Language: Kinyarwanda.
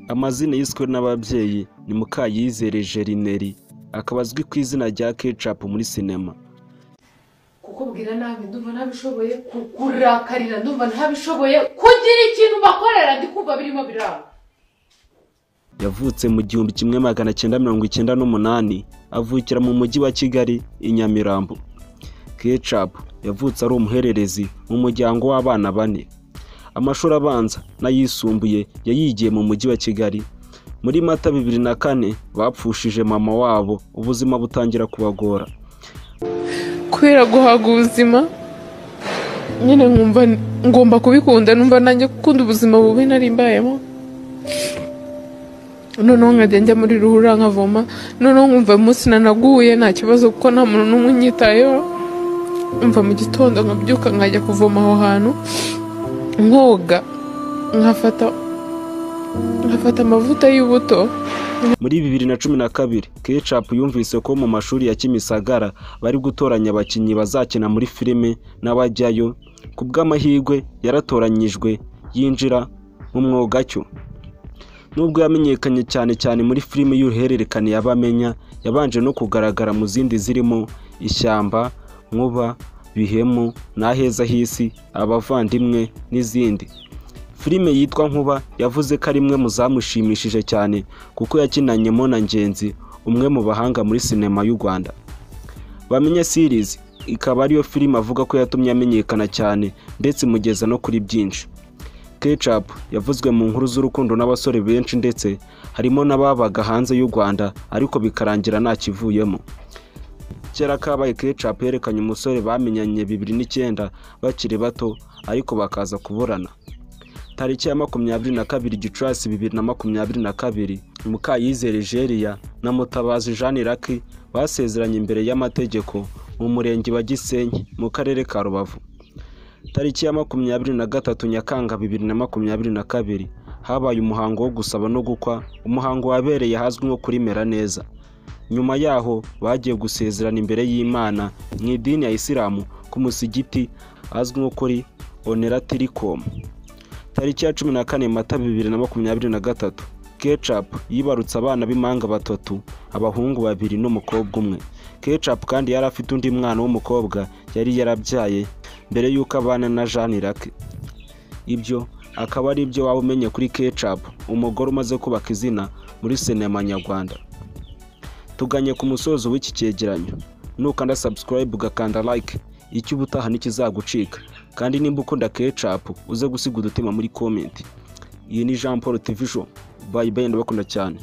Amazina yiswe n'ababyeyi ni Mukayizere Gerineri, akaba azwi ku izina rya Ketchup muri sinema. Kukubwira nabi ndumva ntabishoboye, kukurakarira ndumva ntabishoboye, kugira ikintu bakorera ndikumva birimo biranga. Yavutse mu 1998 avukira mu mujyi wa Kigali i Nyamirambo. Ketchup yavutse ari umuhererezi mu muryango w'abana 4. Amashuri abanza n'ayisumbuye yayigiye mu mujyi wa Kigali. Muri Mata 2004 bapfushije mama wabo, ubuzima butangira kubagora. Kubera guhaga ubuzima nyine nkumva ngomba kubikunda, numva nanjye gukunda ubuzima bubi nari mbayemo. Noneho nkajya njya muri ruhurura nkavoma, noneho nkumva umunsi nanaguye nta kibazo kuko nta muntu n'umwe unyitayeho. Mva mu gitondo nkabyuka nkajya kuvoma aho hantu, nkoga nkafata amavuta y'ubuto. Muri 2012 Ketchup yumvise ko mu mashuri ya Kimisagara bari gutoranya abakinnyi bazakina muri filime n'abajyayo. Kubw'amahirwe yaratoranyijwe yinjira mu mwuga cyo. Nubwo yamenyekanye cyane muri filime y'uruhererekane y'abamenya, yabanje no kugaragara mu zindi zirimo Ishyamba, Nkuba, Bihemu, Naheza Hisi, Abavandimwe n'izindi. Filime yitwa Nkuba yavuze ko ari imwe mu zamushimishije cyane kuko yakinanyemo na Ngenzi, umwe mu bahanga muri sinema y'u Rwanda. Bamenya series ikaba ariyo filime avuga ko yatumye amenyekana cyane ndetse mugeza no kuri byinshi. Ketchup yavuzwe mu nkuru z'urukundo n'abasore benshi ndetse harimo n'ababaga hanze y'u Rwanda ariko bikarangira nta kivuyemo. Kera kabaye Ketchup yerekanye umusore bamenyanye 2009 bakiri bato ariko bakaza kuburana. Tariki ya 22 Gicurasi 2022 Mukayizere Geria na Mutabazi Jeanne Lucky basezeranye imbere y'amategeko mu murenge wa Gisenyi mu karere ka Rubavu. Tariki ya 23 Nyakanga 2022 habaye umuhango wo gusaba no gukwa, umuhango wabereye hazwi nko kuri Meraneza. Nyuma yaho bagiye gusezerana imbere y'Imana mu idini ya Isilamu ku musigiti azwi nko kuri Oneratiricom. Tariki ya 14 Mata 2023 Ketchup yibarutse abana b'impanga 3, abahungu 2 n'umukobwa 1. Ketchup kandi yari afite undi mwana w'umukobwa yari yarabyaye mbere yuko abana na Jeanne Lucky. Ibyo akaba ari byo waba umenye kuri Ketchup, umugore umaze kubaka izina muri sinema nyarwanda. Tuganye ku musozo w'iki cyegeranyo. Nukanda subscribe ugakanda like, icyo ubutaha ntikizagucika. Kandi nimba ukunda Ketchup uze gusiga udutima muri comment. Iyi ni Jean Paul TV Show. Bye bye, ndabakunda cyane.